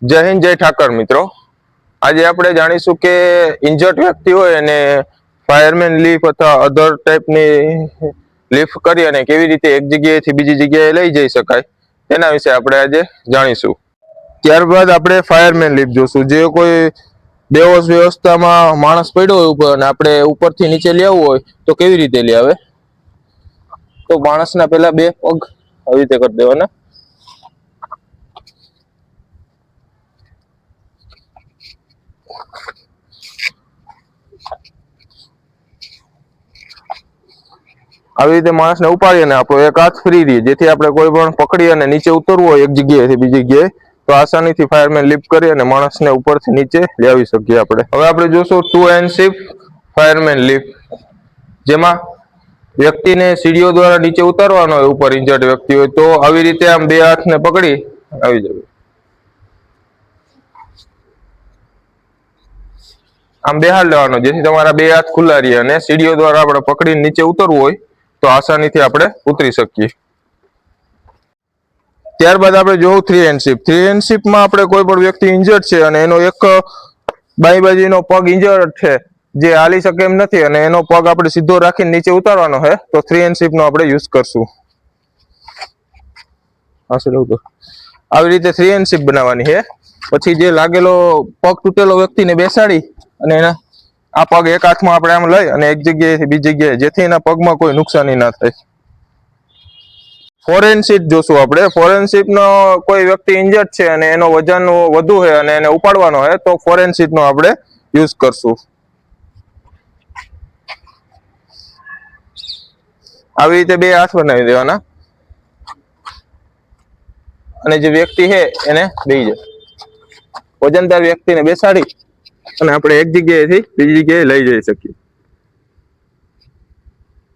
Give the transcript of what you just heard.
જય હિન્દ, જય ઠાકર મિત્રો. આજે આપણે જાણીશું કે ઇન્જર્ડ વ્યક્તિ હોય અને ફાયરમેન લીફ અથવા અધર ટાઈપની લીફ કરી અને કેવી રીતે એક જગ્યાએથી બીજી જગ્યાએ લઈ જઈ શકાય તેના વિશે આપણે આજે જાણીશું. ત્યારબાદ આપણે ફાયરમેન લીફ જોશું. જે કોઈ બેહોશ વ્યવસ્થામાં માણસ પડ્યો હોય ઉપર અને આપણે ઉપરથી નીચે લેવું હોય તો કેવી રીતે લઈ આવે. તો માણસના પહેલા બે પગ આવી રીતે કરી દેવાના. આવી રીતે માણસને ઉપાડી અને આપણો એક હાથ ફ્રી રહે, જેથી આપણે કોઈ પણ પકડી અને નીચે ઉતરવું હોય એક જગ્યાએથી બીજી જગ્યાએ તો આસાનીથી ફાયરમેન લીફ કરી અને માણસને ઉપરથી નીચે લઈ આવી શકીએ આપણે. હવે આપણે જોશું 2 hand ship ફાયરમેન લીફ, જેમાં વ્યક્તિને સીડીઓ દ્વારા નીચે ઉતારવાનો હોય ઉપર ઇન્જર્ડ વ્યક્તિ હોય તો આવી રીતે આમ બે હાથને પકડી આવી જવું. આમ બેહાડ લેવાનો, જેથી તમારા બે હાથ ખુલ્લા રહે અને સીડીઓ દ્વારા આપણે પકડીને નીચે ઉતરવું હોય તો આસાનીથી આપણે ઉતરી શકીએ. ત્યારબાદ આપણે જોવું 3 hand ship. 3 hand shipમાં આપણે કોઈ પણ વ્યક્તિ ઇન્જર્ડ છે અને એનો એક બાઈ બાજુનો પગ ઇન્જર્ડ છે, જે હાલી શકે એમ નથી અને એનો પગ આપણે સીધો રાખીને નીચે ઉતારવાનો છે તો 3 hand ship નો આપણે યુઝ કરશું. આવી રીતે 3 hand ship બનાવવાની છે. પછી જે લાગેલો પગ તૂટેલો વ્યક્તિને બેસાડી અને એના આ પગ એક હાથમાં આપણે આમ લઈ અને એક જગ્યાએથી બીજી જગ્યાએ, જેથી એના પગમાં કોઈ નુકસાની ના થાય. 4 hand ship જોશું આપણે. 4 hand ship નો કોઈ વ્યક્તિ ઇન્જર્ડ છે અને એનો વજન વધુ છે અને એને ઉપાડવાનો છે તો 4 hand ship નો આપણે યુઝ કરશું. આવી રીતે બે હાથ બનાવી દેવાના અને જે વ્યક્તિ છે એને બેસી જાય. વજનદાર વ્યક્તિને બેસાડી અને આપણે એક જગ્યાએથી બીજી જગ્યાએ લઈ જઈ શકીએ.